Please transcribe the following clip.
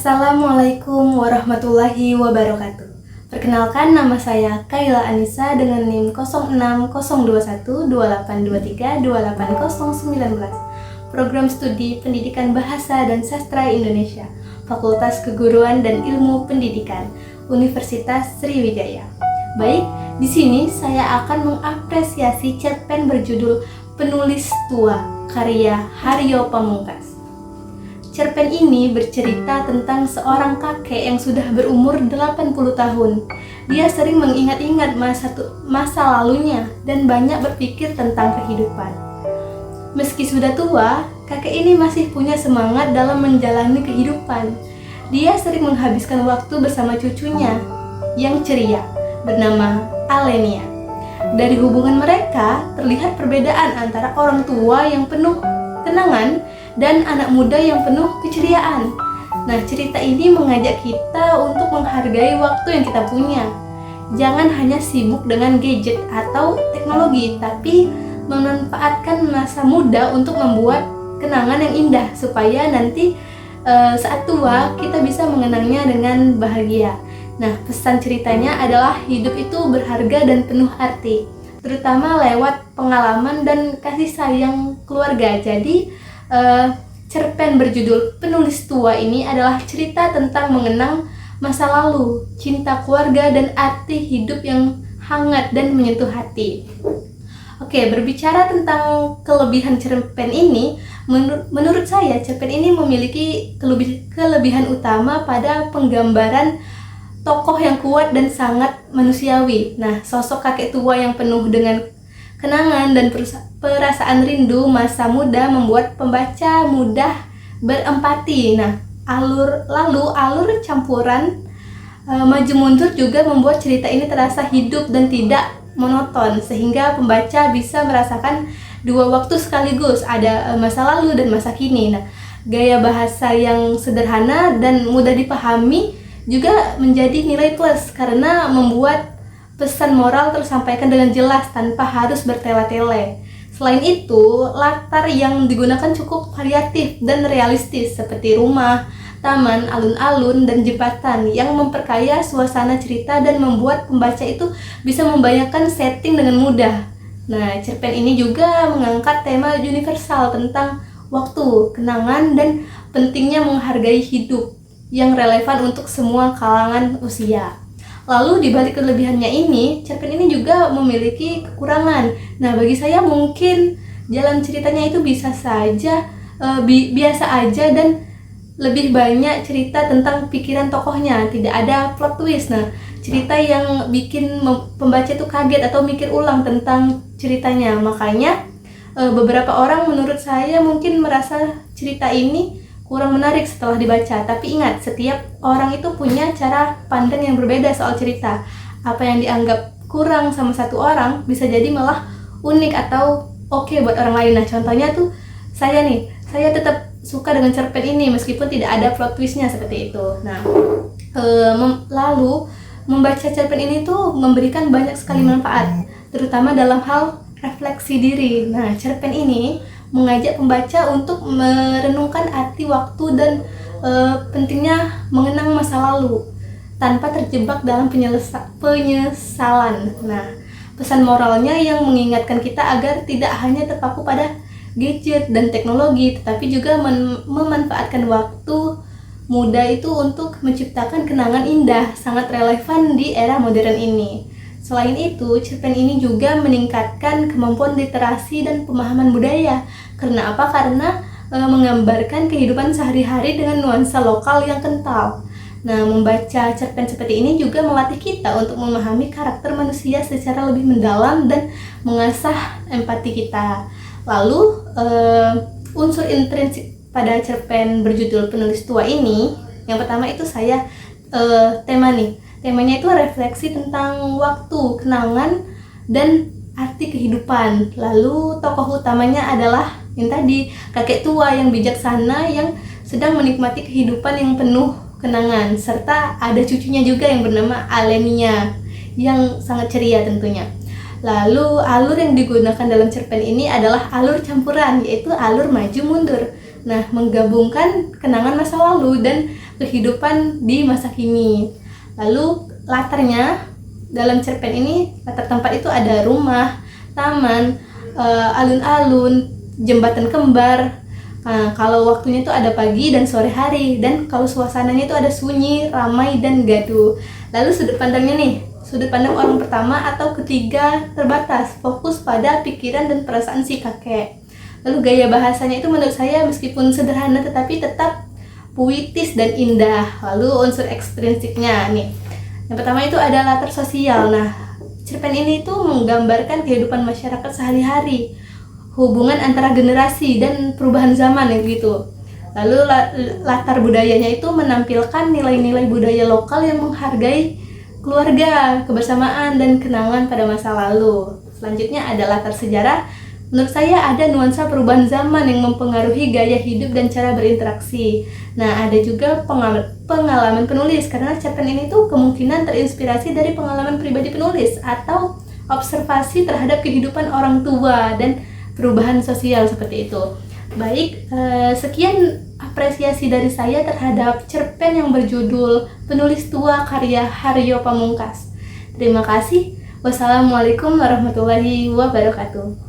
Assalamualaikum warahmatullahi wabarakatuh. Perkenalkan, nama saya Kaila Anissa dengan NIM 06021282828019. Program Studi Pendidikan Bahasa dan Sastra Indonesia, Fakultas Keguruan dan Ilmu Pendidikan, Universitas Sriwijaya. Baik, di sini saya akan mengapresiasi cerpen berjudul Penulis Tua, karya Haryo Pamungkas. Cerpen ini bercerita tentang seorang kakek yang sudah berumur 80 tahun. Dia sering mengingat-ingat masa lalunya dan banyak berpikir tentang kehidupan. Meski sudah tua, kakek ini masih punya semangat dalam menjalani kehidupan. Dia sering menghabiskan waktu bersama cucunya yang ceria, bernama Alenia. Dari hubungan mereka, terlihat perbedaan antara orang tua yang penuh kenangan dan anak muda yang penuh keceriaan. Nah, cerita ini mengajak kita untuk menghargai waktu yang kita punya. Jangan hanya sibuk dengan gadget atau teknologi, tapi memanfaatkan masa muda untuk membuat kenangan yang indah supaya nanti saat tua kita bisa mengenangnya dengan bahagia. Nah, pesan ceritanya adalah hidup itu berharga dan penuh arti, terutama lewat pengalaman dan kasih sayang keluarga. Jadi cerpen berjudul Penulis Tua ini adalah cerita tentang mengenang masa lalu, cinta keluarga, dan arti hidup yang hangat dan menyentuh hati. Oke, berbicara tentang kelebihan cerpen ini, menurut saya cerpen ini memiliki kelebihan utama pada penggambaran tokoh yang kuat dan sangat manusiawi. Nah, sosok kakek tua yang penuh dengan kenangan dan perasaan rindu masa muda membuat pembaca mudah berempati. Nah, alur campuran maju mundur juga membuat cerita ini terasa hidup dan tidak monoton, sehingga pembaca bisa merasakan dua waktu sekaligus, ada masa lalu dan masa kini. Nah, gaya bahasa yang sederhana dan mudah dipahami juga menjadi nilai plus karena membuat pesan moral tersampaikan dengan jelas tanpa harus bertele-tele. Selain itu, latar yang digunakan cukup variatif dan realistis seperti rumah, taman, alun-alun, dan jembatan yang memperkaya suasana cerita dan membuat pembaca itu bisa membayangkan setting dengan mudah. Nah, cerpen ini juga mengangkat tema universal tentang waktu, kenangan, dan pentingnya menghargai hidup yang relevan untuk semua kalangan usia. Lalu di balik kelebihannya ini, cerpen ini juga memiliki kekurangan. Nah, bagi saya mungkin jalan ceritanya itu biasa aja dan lebih banyak cerita tentang pikiran tokohnya, tidak ada plot twist. Nah, cerita yang bikin pembaca itu kaget atau mikir ulang tentang ceritanya. Makanya beberapa orang menurut saya mungkin merasa cerita ini kurang menarik setelah dibaca. Tapi ingat, setiap orang itu punya cara pandang yang berbeda soal cerita. Apa yang dianggap kurang sama satu orang bisa jadi malah unik atau oke buat orang lain. Nah, contohnya tuh saya tetap suka dengan cerpen ini meskipun tidak ada plot twistnya seperti itu. Nah, lalu membaca cerpen ini tuh memberikan banyak sekali manfaat, terutama dalam hal refleksi diri. Nah, cerpen ini mengajak pembaca untuk merenungkan arti waktu dan pentingnya mengenang masa lalu tanpa terjebak dalam penyesalan. Nah, pesan moralnya yang mengingatkan kita agar tidak hanya terpaku pada gadget dan teknologi, tetapi juga memanfaatkan waktu muda itu untuk menciptakan kenangan indah, sangat relevan di era modern ini. Selain itu, cerpen ini juga meningkatkan kemampuan literasi dan pemahaman budaya. Karena apa? Karena menggambarkan kehidupan sehari-hari dengan nuansa lokal yang kental. Nah, membaca cerpen seperti ini juga melatih kita untuk memahami karakter manusia secara lebih mendalam dan mengasah empati kita. Lalu, unsur intrinsik pada cerpen berjudul Penulis Tua ini, yang pertama itu temanya itu refleksi tentang waktu, kenangan, dan arti kehidupan. Lalu tokoh utamanya adalah yang tadi, kakek tua yang bijaksana yang sedang menikmati kehidupan yang penuh kenangan, serta ada cucunya juga yang bernama Alenia yang sangat ceria tentunya. Lalu alur yang digunakan dalam cerpen ini adalah alur campuran, yaitu alur maju mundur. Nah, menggabungkan kenangan masa lalu dan kehidupan di masa kini. Lalu latarnya dalam cerpen ini, latar tempat itu ada rumah, taman, alun-alun, jembatan kembar. Nah, kalau waktunya itu ada pagi dan sore hari, dan kalau suasananya itu ada sunyi, ramai, dan gaduh. Lalu sudut pandangnya nih, sudut pandang orang pertama atau ketiga terbatas, fokus pada pikiran dan perasaan si kakek. Lalu gaya bahasanya itu menurut saya meskipun sederhana tetapi tetap puitis dan indah. Lalu unsur ekstrinsiknya nih, yang pertama itu ada latar sosial. Nah, cerpen ini tuh menggambarkan kehidupan masyarakat sehari-hari, hubungan antara generasi dan perubahan zaman gitu. Lalu latar budayanya itu menampilkan nilai-nilai budaya lokal yang menghargai keluarga, kebersamaan, dan kenangan pada masa lalu. Selanjutnya ada latar sejarah. Menurut saya ada nuansa perubahan zaman yang mempengaruhi gaya hidup dan cara berinteraksi. Nah, ada juga pengalaman penulis, karena cerpen ini tuh kemungkinan terinspirasi dari pengalaman pribadi penulis atau observasi terhadap kehidupan orang tua dan perubahan sosial seperti itu. Baik, sekian apresiasi dari saya terhadap cerpen yang berjudul Penulis Tua karya Haryo Pamungkas. Terima kasih. Wassalamualaikum warahmatullahi wabarakatuh.